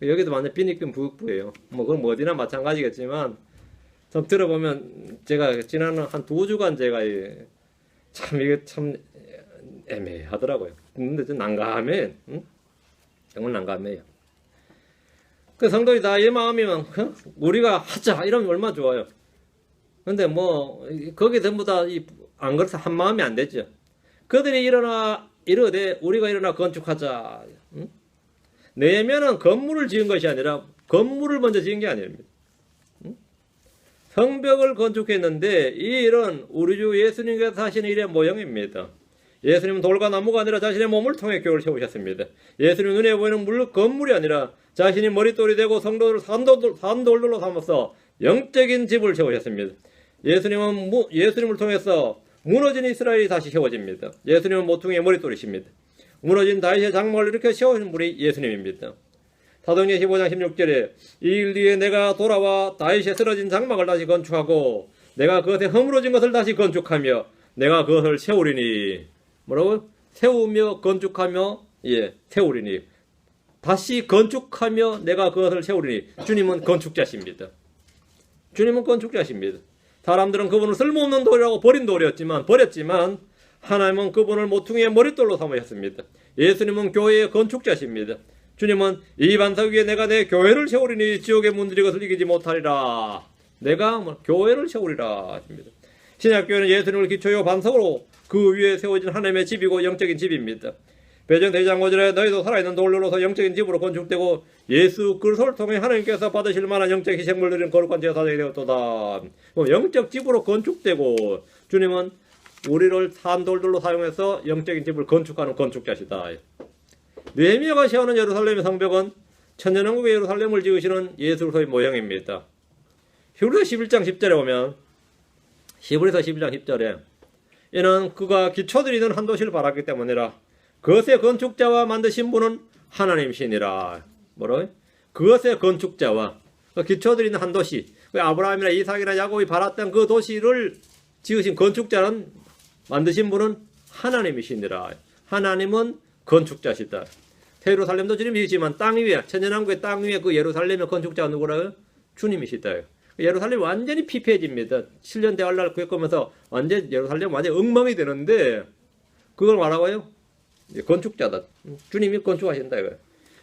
여기도 완전 빈익빈 부익부예요. 뭐 그건 뭐 어디나 마찬가지겠지만, 좀 들어보면 제가 지난 한 2주간 제가 참 이게 참 애매하더라고요. 근데 좀 난감해. 응? 정말 난감해요. 그 성도들이 다 이 마음이면 우리가 하자 이러면 얼마나 좋아요. 근데 뭐 거기 전부 다 안 그래서 한 마음이 안 되죠. 그들이 이르되 우리가 일어나 건축하자. 응? 느헤미야는 건물을 지은 것이 아니라 건물을 먼저 지은 게 아닙니다. 응? 성벽을 건축했는데 이 일은 우리 주 예수님께서 하시는 일의 모형입니다. 예수님은 돌과 나무가 아니라 자신의 몸을 통해 교회를 세우셨습니다. 예수님 눈에 보이는 건물이 아니라 자신이 머릿돌이 되고 성도를 산돌들로 삼아서 영적인 집을 세우셨습니다. 예수님을 통해서 무너진 이스라엘이 다시 세워집니다. 예수님은 모퉁이의 머릿돌이십니다. 무너진 다윗의 장막을 이렇게 세우신 분이 예수님입니다. 사도행전 15장 16절에 이 일 뒤에 내가 돌아와 다윗의 쓰러진 장막을 다시 건축하고 내가 그것에 허물어진 것을 다시 건축하며 내가 그것을 세우리니. 뭐라고요? 세우며 건축하며 세우리니. 다시 건축하며 내가 그것을 세우리니. 주님은 건축자십니다. 주님은 건축자십니다. 사람들은 그분을 쓸모없는 돌이라고 버렸지만 하나님은 그분을 모퉁이의 머릿돌로 삼으셨습니다. 예수님은 교회의 건축자십니다. 주님은 이 반석 위에 내가 내 교회를 세우리니 지옥의 문들이 그것을 이기지 못하리라. 내가 교회를 세우리라 하십니다. 신약교회는 예수님을 기초요 반석으로 그 위에 세워진 하나님의 집이고 영적인 집입니다. 베드로 4장 5절에 너희도 살아있는 돌로서 영적인 집으로 건축되고 예수 그리스도를 통해 하나님께서 받으실 만한 영적 희생물 드리는 거룩한 제사장이 되었도다. 영적 집으로 건축되고 주님은 우리를 산돌들로 사용해서 영적인 집을 건축하는 건축자시다. 느헤미야가 세우는 예루살렘의 성벽은 천년왕국의 예루살렘을 지으시는 예수 그리스도의 모형입니다. 히브리서 11장 10절에 보면 히브리서 11장 10절에 이는 그가 기초드리는 한 도시를 바랐기 때문이라. 그것의 건축자와 만드신 분은 하나님이시니라. 뭐라고요? 그것의 건축자와 기초드리는 한 도시, 아브라함이나 이삭이나 야곱이 바랐던 그 도시를 지으신 건축자는 만드신 분은 하나님이시니라. 하나님은 건축자시다. 새 예루살렘도 주님이시지만 땅 위에 천년왕국의 땅 위에 그 예루살렘의 건축자가 누구라고요? 주님이시다. 예루살렘이 완전히 피폐해집니다. 7년 대환란을 겪으면서 완전 예루살렘 완전 엉망이 되는데 그걸 말하고요? 건축자다. 주님이 건축하신다 이거예요.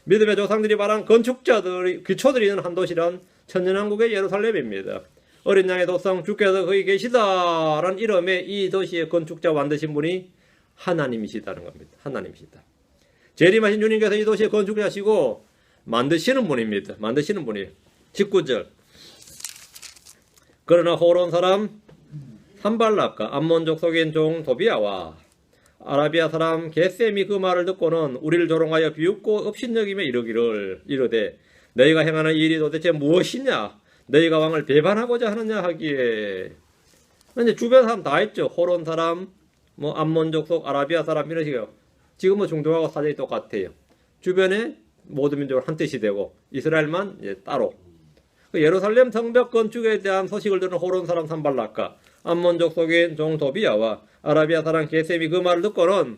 믿음의 조상들이 말한 건축자들이 기초들이 있는 한 도시란 천년왕국의 예루살렘입니다. 어린 양의 도성 주께서 거기 계시다라는 이름의 이 도시의 건축자 만드신 분이 하나님이시다는 겁니다. 하나님이시다. 재림하신 주님께서 이 도시의 건축자시고 만드시는 분입니다. 만드시는 분이 19절 그러나 호론 사람 산발락과 암몬 족속인 종 도비아와 아라비아 사람 게셈이 그 말을 듣고는 우리를 조롱하여 비웃고 업신여기며 이르되 너희가 행하는 일이 도대체 무엇이냐? 너희가 왕을 배반하고자 하느냐 하기에. 이제 주변 사람 다 있죠. 호론 사람, 암몬 족속, 아라비아 사람 이런 식이에요. 지금 중동하고 사정이 똑같아요. 주변에 모든 민족은 한 뜻이 되고 이스라엘만 따로. 예루살렘 성벽 건축에 대한 소식을 들은 호론 사람 산발락과 암몬 족속인 종 도비아와 아라비아 사람 게셈이 그 말을 듣고는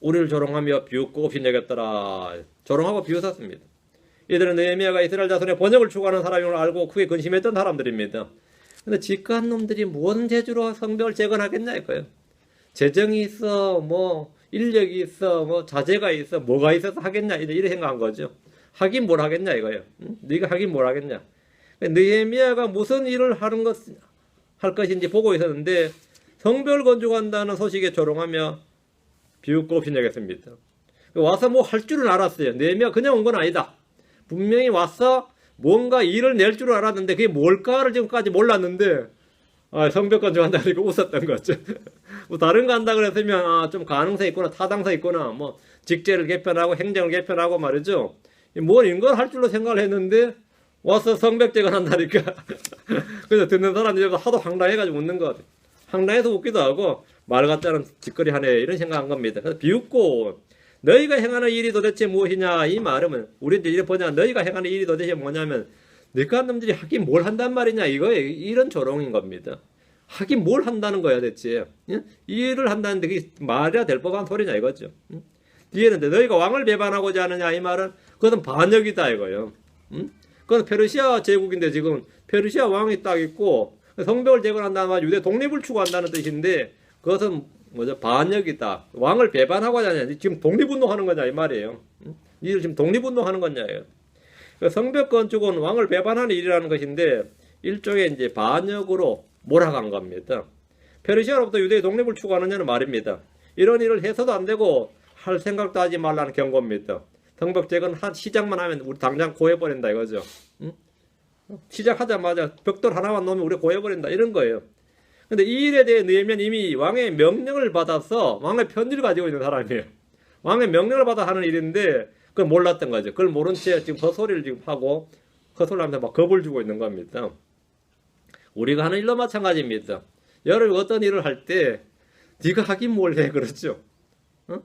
우리를 조롱하며 비웃고 업신여겼더라. 조롱하고 비웃었습니다. 이들은 느헤미야가 이스라엘 자손의 번역을 추구하는 사람임을 알고 크게 근심했던 사람들입니다. 근데 지극한 놈들이 무슨 재주로 성벽을 재건하겠냐 이거예요. 재정이 있어, 인력이 있어, 자재가 있어, 뭐가 있어서 하겠냐 이런 생각한 거죠. 하긴 뭘 하겠냐 이거예요. 네가 하긴 뭘 하겠냐. 느헤미야가 무슨 일을 할 것인지 보고 있었는데 성벽을 건축한다는 소식에 조롱하며 비웃고 업신여겼습니다. 와서 할 줄은 알았어요. 느헤미야가 그냥 온 건 아니다. 분명히 와서 뭔가 일을 낼 줄은 알았는데 그게 뭘까를 지금까지 몰랐는데 성벽 건축한다니까 웃었던 거죠. 다른 거 한다 그랬으면 좀 가능성이 있구나, 타당성이 있구나, 직제를 개편하고 행정을 개편하고 말이죠. 이런 걸 할 줄로 생각을 했는데 와서 성벽 재건한다니까. 그래서 듣는 사람들이 하도 황당해가지고 웃는 것 같아요. 황당해서 웃기도 하고 말 같자는 짓거리 하네 이런 생각한 겁니다. 그래서 비웃고 너희가 행하는 일이 도대체 무엇이냐 이 말은 우리들 이래 보냐 너희가 행하는 일이 도대체 뭐냐면 니까 놈들이 하긴 뭘 한단 말이냐 이거예요. 이런 조롱인 겁니다. 하긴 뭘 한다는 거야 대체. 일을 한다는데 그게 말이야 될 법한 소리냐 이거죠. 뒤에는 너희가 왕을 배반하고자 하느냐 이 말은 그것은 반역이다 이거예요. 그건 페르시아 제국인데 지금 페르시아 왕이 딱 있고 성벽을 재건한다는 말 유대 독립을 추구한다는 뜻인데 그것은 반역이다. 왕을 배반하고자 하냐. 지금 독립운동하는 거냐 이 말이에요. 니들 지금 독립운동하는 거냐. 성벽 건축은 왕을 배반하는 일이라는 것인데 일종의 이제 반역으로 몰아간 겁니다. 페르시아로부터 유대의 독립을 추구하느냐는 말입니다. 이런 일을 해서도 안 되고 할 생각도 하지 말라는 경고입니다. 성벽 재건 시작만 하면 우리 당장 고해버린다 이거죠. 시작하자마자 벽돌 하나만 놓으면 우리 고해버린다 이런 거예요. 근데 이 일에 대해 느헤미야는 이미 왕의 명령을 받아서 왕의 편지를 가지고 있는 사람이에요. 왕의 명령을 받아 하는 일인데 그걸 몰랐던 거죠. 그걸 모른 채 지금 헛소리를 지금 하고 헛소리를 하면서 막 겁을 주고 있는 겁니다. 우리가 하는 일도 마찬가지입니다. 여러분 어떤 일을 할 때 네가 하긴 뭘 해, 그렇죠? 어?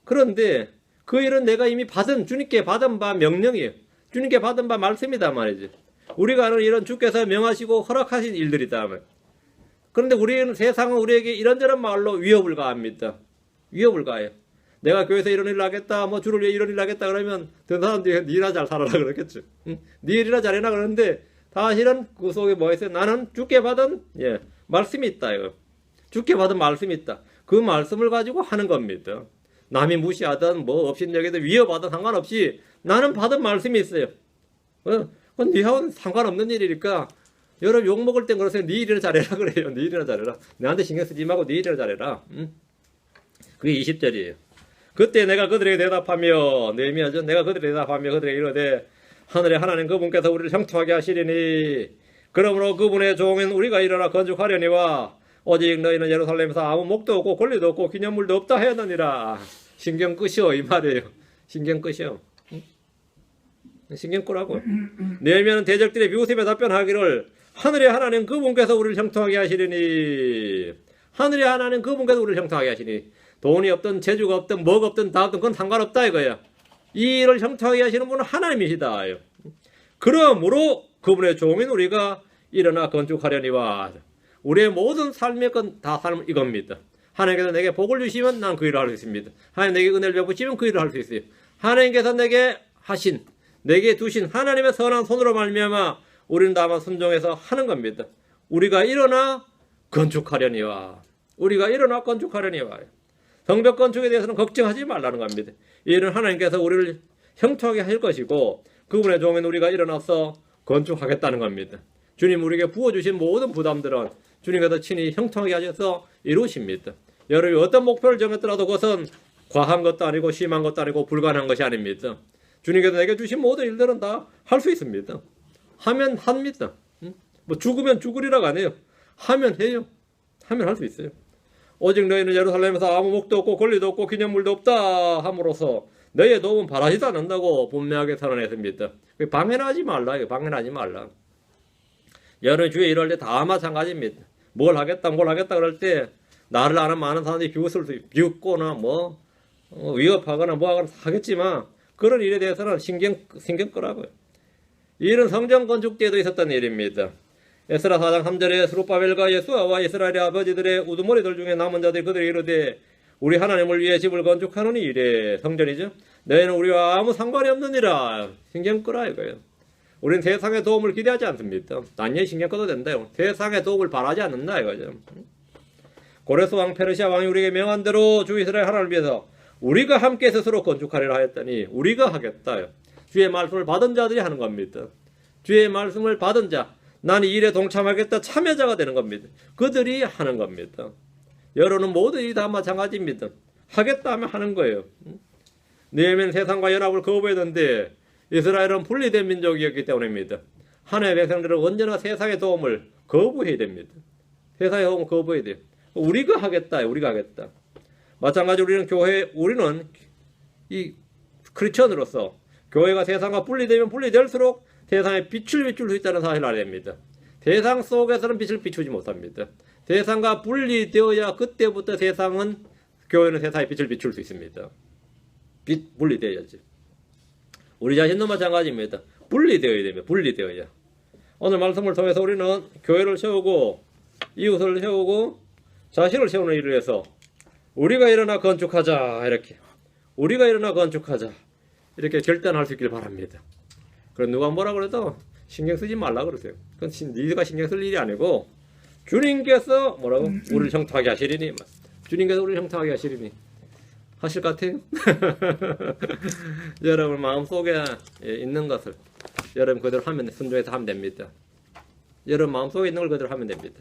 그런데 그 일은 내가 이미 주님께 받은 바 명령이에요. 주님께 받은 바 말씀이다 말이지. 우리가 하는 일은 주께서 명하시고 허락하신 일들이다 말. 그런데 우리는 세상은 우리에게 이런저런 말로 위협을 가합니다. 위협을 가해요. 내가 교회에서 이런 일을 하겠다, 뭐 주를 위해 이런 일을 하겠다 그러면 그 사람들이 니나 잘 살아라 그러겠죠. 응? 니 일이나 잘해라 그러는데 사실은 그 속에 뭐 있어요? 나는 주께 받은 말씀이 있다 이거. 주께 받은 말씀이 있다. 그 말씀을 가지고 하는 겁니다. 남이 무시하든 뭐 업신여기든 위협하든 상관없이 나는 받은 말씀이 있어요. 그건 니하고는 상관없는 일이니까 여러분 욕먹을 땐 그러세요. 니 일이나 잘해라 그래요. 니 일이나 잘해라. 내한테 신경 쓰지 말고 니 일이나 잘해라. 응? 그게 20절이에요. 그때 내가 그들에게 대답하며 느헤미야죠. 내가 그들에게 대답하며 그들에게 이르되 하늘의 하나님 그분께서 우리를 형통하게 하시리니 그러므로 그분의 종인 우리가 일어나 건축하려니와 오직 너희는 예루살렘에서 아무 목도 없고 권리도 없고 기념물도 없다 하였느니라. 신경 끄시오 이 말이에요. 신경 끄시오. 신경 끄라고. 느헤미야는 대적들의 비웃음에 답변하기를 하늘의 하나님 그분께서 우리를 형통하게 하시리니 하늘의 하나님 그분께서 우리를 형통하게 하시니 돈이 없든 재주가 없든 뭐가 없든 다 없든 그건 상관없다 이거야. 이 일을 형통하게 하시는 분은 하나님이시다. 그러므로 그분의 종인 우리가 일어나 건축하려니와 우리의 모든 삶의 건 다 삶 이겁니다. 하나님께서 내게 복을 주시면 난 그 일을 할 수 있습니다. 하나님 내게 은혜를 베푸시면 그 일을 할 수 있어요. 하나님께서 내게 하신 내게 두신 하나님의 선한 손으로 말미암아 우리는 다만 순종해서 하는 겁니다. 우리가 일어나 건축하려니와 우리가 일어나 건축하려니와 성벽 건축에 대해서는 걱정하지 말라는 겁니다. 이 일은 하나님께서 우리를 형통하게 할 것이고 그분의 종인 우리가 일어나서 건축하겠다는 겁니다. 주님 우리에게 부어주신 모든 부담들은 주님께서 친히 형통하게 하셔서 이루십니다. 여러분이 어떤 목표를 정했더라도 그것은 과한 것도 아니고 심한 것도 아니고 불가능한 것이 아닙니다. 주님께서 내게 주신 모든 일들은 다 할 수 있습니다. 하면 합니다. 뭐 죽으면 죽으리라고 안 해요. 하면 해요. 하면 할 수 있어요. 오직 너희는 예루살렘에서 아무 목도 없고 권리도 없고 기념물도 없다 함으로써 너희의 도움은 바라지도 않는다고 분명하게 선언했습니다. 방해하지 말라. 방해하지 말라. 여러분 주에 일할 때 다 마찬가지입니다. 뭘 하겠다 그럴 때 나를 아는 많은 사람들이 비웃거나 뭐 위협하거나 뭐 하거나 하겠지만 그런 일에 대해서는 신경 끄라고요. 이 일은 성전 건축 때도 있었던 일입니다. 에스라 4장 3절에 스룹바벨과 예수아와 이스라엘의 아버지들의 우두머리들 중에 남은 자들이 그들에게 이르되 우리 하나님을 위해 집을 건축하노니 이래. 성전이죠. 너희는 우리와 아무 상관이 없느니라. 신경 끄라 이거예요. 우리는 세상의 도움을 기대하지 않습니다. 단연히 신경 꺼도 된다요. 세상의 도움을 바라지 않는다 이거죠. 고레스 왕 페르시아 왕이 우리에게 명한 대로 주 이스라엘 하나님을 위해서 우리가 함께 스스로 건축하리라 하였더니 우리가 하겠다요. 주의 말씀을 받은 자들이 하는 겁니다. 주의 말씀을 받은 자, 난 이 일에 동참하겠다 참여자가 되는 겁니다. 그들이 하는 겁니다. 여러분은 모두 다 마찬가지입니다. 하겠다 하면 하는 거예요. 느헤미야는 세상과 연합을 거부했는데 이스라엘은 분리된 민족이었기 때문입니다. 하나님의 백성들은 언제나 세상의 도움을 거부해야 됩니다. 세상의 도움을 거부해야 돼요. 우리가 하겠다. 우리가 하겠다. 마찬가지로 우리는 이 크리스천으로서 교회가 세상과 분리되면 분리될수록 세상에 빛을 비출 수 있다는 사실을 알아야 됩니다. 세상 속에서는 빛을 비추지 못합니다. 세상과 분리되어야 그때부터 교회는 세상에 빛을 비출 수 있습니다. 분리되어야지. 우리 자신도 마찬가지입니다. 분리되어야 됩니다. 분리되어야. 오늘 말씀을 통해서 우리는 교회를 세우고 이웃을 세우고 자신을 세우는 일을 해서 우리가 일어나 건축하자 이렇게 우리가 일어나 건축하자 이렇게 결단할 수 있길 바랍니다. 그럼 누가 뭐라 그래도 신경 쓰지 말라 그러세요. 그건 네가 신경 쓸 일이 아니고 주님께서 뭐라고 우리를 형통하게 하시리니 주님께서 우리를 형통하게 하시리니 하실 것 같아요? 여러분 마음속에 있는 것을 여러분 그대로 하면 순종해서 하면 됩니다. 여러분 마음속에 있는 걸 그대로 하면 됩니다.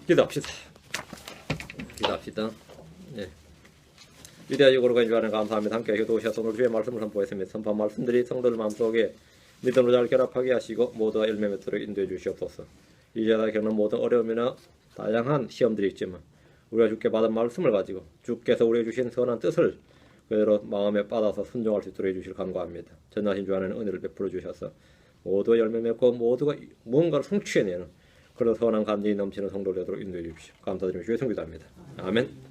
기도합시다. 예. 위대하시고 거룩하신 주 하나님 감사합니다. 함께 기도하셔서 오늘 주의 말씀을 선포했습니다. 선포한 말씀들이 성도들 마음속에 믿음으로 잘 결합하게 하시고 모두가 열매 맺도록 인도해 주시옵소서. 이제다 겪는 모든 어려움이나 다양한 시험들이 있지만 우리가 주께 받은 말씀을 가지고 주께서 우리에게 주신 선한 뜻을 그대로 마음에 받아서 순종할 수 있도록 해주실 간구합니다. 전하신 주 하나님 은혜를 베풀어 주셔서 모두가 열매 맺고 모두가 무언가를 성취해내는 그런 선한 간증이 넘치는 성도를 되도록 인도해 주십시오. 감사드리며 주의 성기도합니다. 아멘.